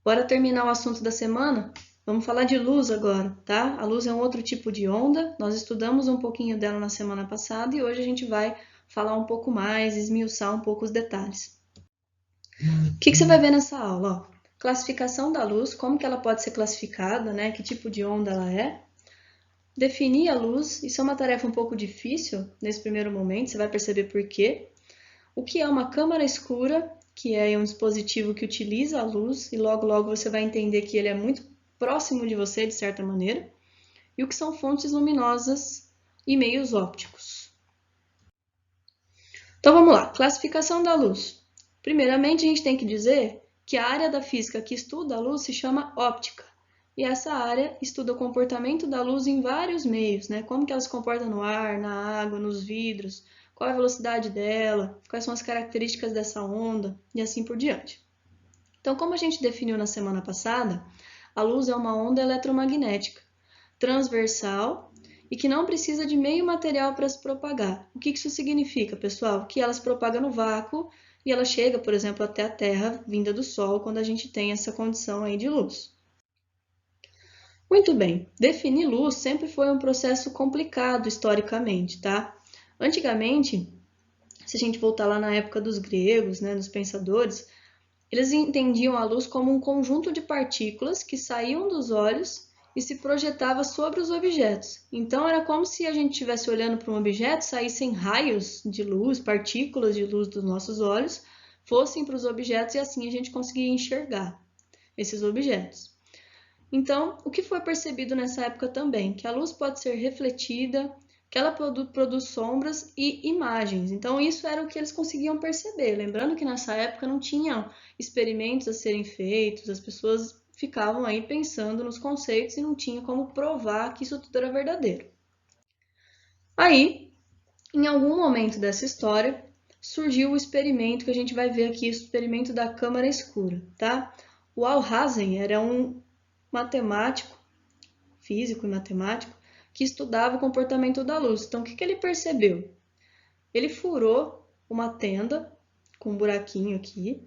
Bora terminar o assunto da semana? Vamos falar de luz agora, tá? A luz é um outro tipo de onda. Nós estudamos um pouquinho dela na semana passada e hoje a gente vai falar um pouco mais, esmiuçar um pouco os detalhes. O que você vai ver nessa aula? Ó, classificação da luz, como que ela pode ser classificada, né? Que tipo de onda ela é. Definir a luz, isso é uma tarefa um pouco difícil nesse primeiro momento, você vai perceber por quê. O que é uma câmara escura, que é um dispositivo que utiliza a luz, e logo logo você vai entender que ele é muito próximo de você, de certa maneira. E o que são fontes luminosas e meios ópticos. Então vamos lá, classificação da luz. Primeiramente, a gente tem que dizer que a área da física que estuda a luz se chama óptica. E essa área estuda o comportamento da luz em vários meios, né? Como que ela se comporta no ar, na água, nos vidros, qual é a velocidade dela, quais são as características dessa onda e assim por diante. Então, como a gente definiu na semana passada, a luz é uma onda eletromagnética, transversal e que não precisa de meio material para se propagar. O que isso significa, pessoal? Que ela se propaga no vácuo e ela chega, por exemplo, até a Terra vinda do Sol quando a gente tem essa condição aí de luz. Muito bem, definir luz sempre foi um processo complicado historicamente, tá? Antigamente, se a gente voltar lá na época dos gregos, né, dos pensadores, eles entendiam a luz como um conjunto de partículas que saíam dos olhos e se projetava sobre os objetos. Então era como se a gente estivesse olhando para um objeto, saíssem raios de luz, partículas de luz dos nossos olhos, fossem para os objetos e assim a gente conseguia enxergar esses objetos. Então, o que foi percebido nessa época também? Que a luz pode ser refletida, que ela produz sombras e imagens. Então, isso era o que eles conseguiam perceber. Lembrando que nessa época não tinham experimentos a serem feitos, as pessoas ficavam aí pensando nos conceitos e não tinha como provar que isso tudo era verdadeiro. Aí, em algum momento dessa história, surgiu o experimento que a gente vai ver aqui, o experimento da câmara escura, tá? O Alhazen era um matemático, físico e matemático, que estudava o comportamento da luz. Então, o que ele percebeu? Ele furou uma tenda com um buraquinho aqui,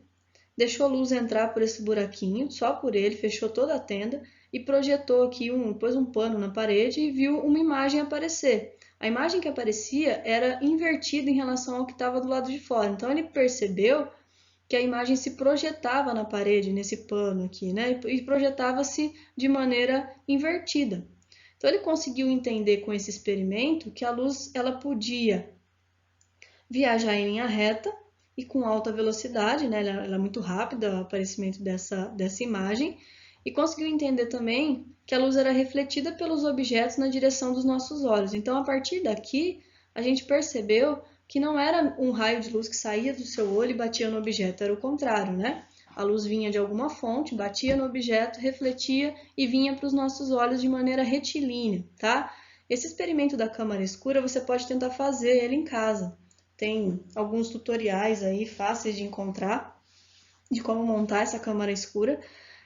deixou a luz entrar por esse buraquinho, só por ele, fechou toda a tenda e projetou aqui, pôs um pano na parede e viu uma imagem aparecer. A imagem que aparecia era invertida em relação ao que estava do lado de fora. Então ele percebeu que a imagem se projetava na parede, nesse pano aqui, né? E projetava-se de maneira invertida. Então ele conseguiu entender com esse experimento que a luz ela podia viajar em linha reta e com alta velocidade, né? Ela é muito rápida o aparecimento dessa imagem, e conseguiu entender também que a luz era refletida pelos objetos na direção dos nossos olhos. Então, a partir daqui, a gente percebeu que não era um raio de luz que saía do seu olho e batia no objeto, era o contrário, né? A luz vinha de alguma fonte, batia no objeto, refletia e vinha para os nossos olhos de maneira retilínea, tá? Esse experimento da câmara escura você pode tentar fazer ele em casa. Tem alguns tutoriais aí fáceis de encontrar de como montar essa câmera escura.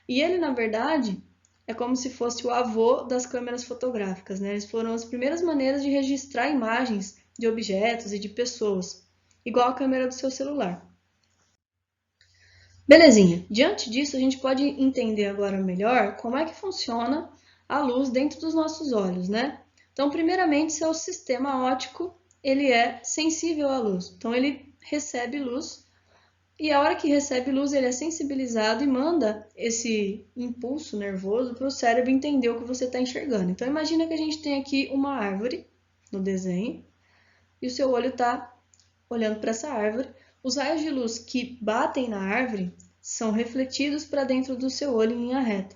E ele, na verdade, é como se fosse o avô das câmeras fotográficas, né? Eles foram as primeiras maneiras de registrar imagens de objetos e de pessoas, igual a câmera do seu celular. Belezinha. Diante disso, a gente pode entender agora melhor como é que funciona a luz dentro dos nossos olhos, né? Então, primeiramente, seu sistema óptico, ele é sensível à luz. Então, ele recebe luz e a hora que recebe luz, ele é sensibilizado e manda esse impulso nervoso para o cérebro entender o que você está enxergando. Então, imagina que a gente tem aqui uma árvore no desenho e o seu olho está olhando para essa árvore. Os raios de luz que batem na árvore são refletidos para dentro do seu olho em linha reta.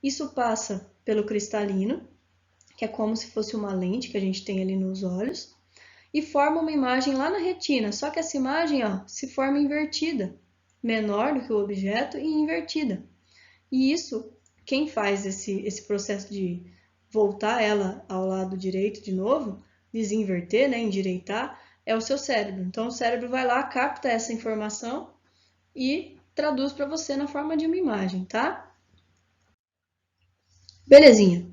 Isso passa pelo cristalino, que é como se fosse uma lente que a gente tem ali nos olhos, e forma uma imagem lá na retina, só que essa imagem se forma invertida, menor do que o objeto e invertida. E isso, quem faz esse processo de voltar ela ao lado direito de novo, desinverter, né, endireitar, é o seu cérebro. Então o cérebro vai lá, capta essa informação e traduz para você na forma de uma imagem, tá? Belezinha.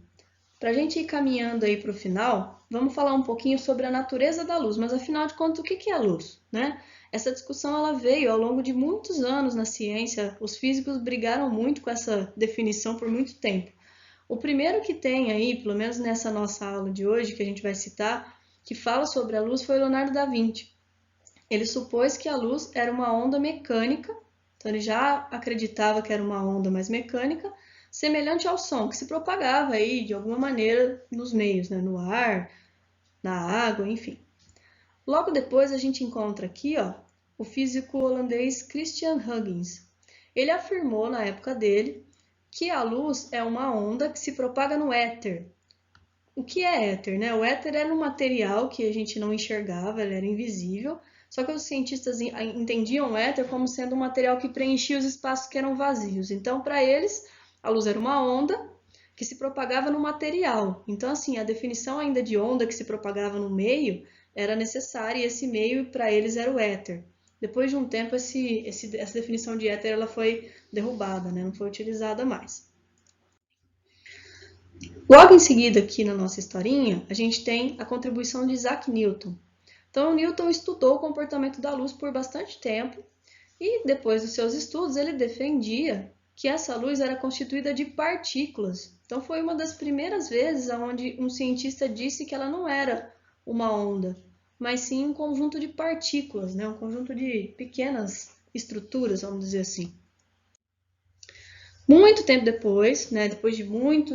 Para a gente ir caminhando aí para o final, vamos falar um pouquinho sobre a natureza da luz. Mas afinal de contas, o que é a luz, né? Essa discussão ela veio ao longo de muitos anos na ciência, os físicos brigaram muito com essa definição por muito tempo. O primeiro que tem aí, pelo menos nessa nossa aula de hoje, que a gente vai citar, que fala sobre a luz foi Leonardo da Vinci. Ele supôs que a luz era uma onda mecânica, então ele já acreditava que era uma onda mais mecânica, semelhante ao som, que se propagava aí de alguma maneira nos meios, né? No ar, na água, enfim. Logo depois a gente encontra aqui, ó, o físico holandês Christian Huygens. Ele afirmou na época dele que a luz é uma onda que se propaga no éter. O que é éter, né? O éter era um material que a gente não enxergava, ele era invisível, só que os cientistas entendiam o éter como sendo um material que preenchia os espaços que eram vazios. Então, para eles, a luz era uma onda que se propagava no material. Então, assim, a definição ainda de onda que se propagava no meio era necessária e esse meio para eles era o éter. Depois de um tempo, essa definição de éter ela foi derrubada, né? Não foi utilizada mais. Logo em seguida, aqui na nossa historinha, a gente tem a contribuição de Isaac Newton. Então, Newton estudou o comportamento da luz por bastante tempo e, depois dos seus estudos, ele defendia que essa luz era constituída de partículas. Então, foi uma das primeiras vezes onde um cientista disse que ela não era uma onda, mas sim um conjunto de partículas, né? Um conjunto de pequenas estruturas, vamos dizer assim. Muito tempo depois, né, depois de muito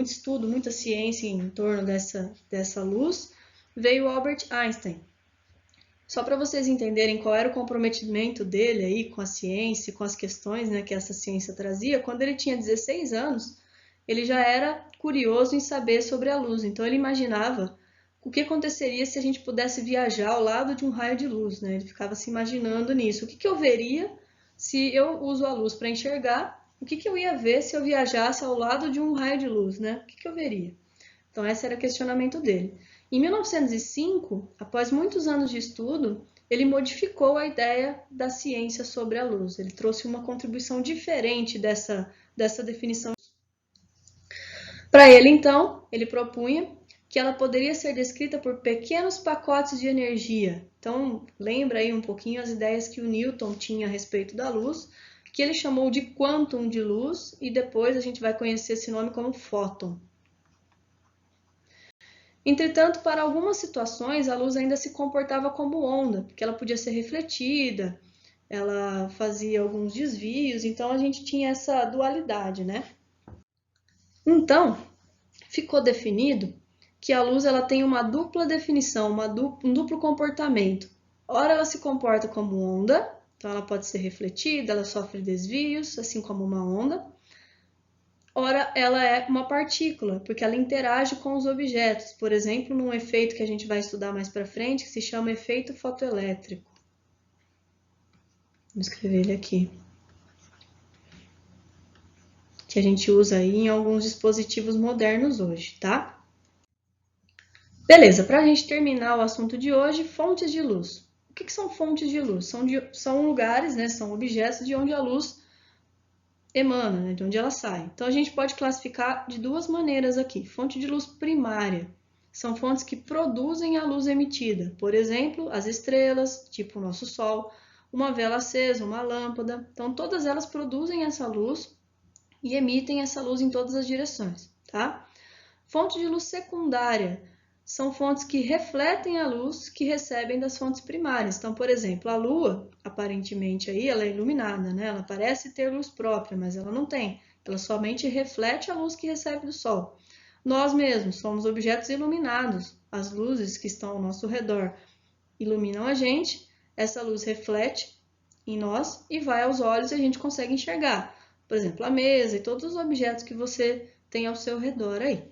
estudo, muita ciência em torno dessa luz, veio Albert Einstein. Só para vocês entenderem qual era o comprometimento dele aí com a ciência, com as questões, né, que essa ciência trazia, quando ele tinha 16 anos, ele já era curioso em saber sobre a luz. Então ele imaginava o que aconteceria se a gente pudesse viajar ao lado de um raio de luz, né? Ele ficava se imaginando nisso. O que eu veria se eu uso a luz para enxergar? O que eu ia ver se eu viajasse ao lado de um raio de luz, né? O que eu veria? Então, esse era o questionamento dele. Em 1905, após muitos anos de estudo, ele modificou a ideia da ciência sobre a luz. Ele trouxe uma contribuição diferente dessa definição. Para ele, então, ele propunha que ela poderia ser descrita por pequenos pacotes de energia. Então, lembra aí um pouquinho as ideias que o Newton tinha a respeito da luz, que ele chamou de quantum de luz, e depois a gente vai conhecer esse nome como fóton. Entretanto, para algumas situações, a luz ainda se comportava como onda, porque ela podia ser refletida, ela fazia alguns desvios, então a gente tinha essa dualidade, né? Então, ficou definido que a luz ela tem uma dupla definição, um duplo comportamento. Ora, ela se comporta como onda, então ela pode ser refletida, ela sofre desvios, assim como uma onda. Ora, ela é uma partícula, porque ela interage com os objetos, por exemplo, num efeito que a gente vai estudar mais para frente, que se chama efeito fotoelétrico. Vou escrever ele aqui. Que a gente usa aí em alguns dispositivos modernos hoje, tá? Beleza, para a gente terminar o assunto de hoje, fontes de luz. O que são fontes de luz? São lugares, né, são objetos de onde a luz emana, né, de onde ela sai. Então, a gente pode classificar de duas maneiras aqui. Fonte de luz primária. São fontes que produzem a luz emitida. Por exemplo, as estrelas, tipo o nosso Sol, uma vela acesa, uma lâmpada. Então, todas elas produzem essa luz e emitem essa luz em todas as direções, tá? Fonte de luz secundária são fontes que refletem a luz que recebem das fontes primárias. Então, por exemplo, a Lua, aparentemente aí, ela é iluminada, né? Ela parece ter luz própria, mas ela não tem. Ela somente reflete a luz que recebe do Sol. Nós mesmos somos objetos iluminados. As luzes que estão ao nosso redor iluminam a gente, essa luz reflete em nós e vai aos olhos e a gente consegue enxergar. Por exemplo, a mesa e todos os objetos que você tem ao seu redor aí.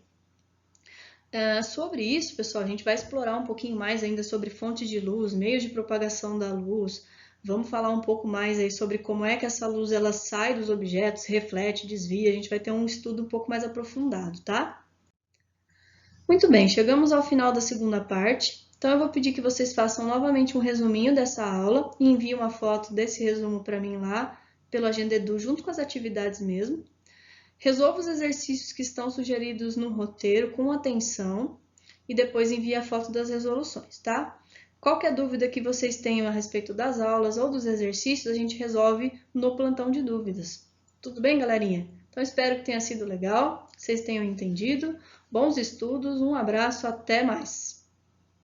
Sobre isso, pessoal, a gente vai explorar um pouquinho mais ainda sobre fontes de luz, meios de propagação da luz. Vamos falar um pouco mais aí sobre como é que essa luz ela sai dos objetos, reflete, desvia. A gente vai ter um estudo um pouco mais aprofundado, tá? Muito bem, chegamos ao final da segunda parte. Então, eu vou pedir que vocês façam novamente um resuminho dessa aula e enviem uma foto desse resumo para mim lá, pelo Agendedu, junto com as atividades mesmo. Resolva os exercícios que estão sugeridos no roteiro com atenção e depois envie a foto das resoluções, tá? Qualquer dúvida que vocês tenham a respeito das aulas ou dos exercícios, a gente resolve no plantão de dúvidas. Tudo bem, galerinha? Então, espero que tenha sido legal, que vocês tenham entendido. Bons estudos, um abraço, até mais!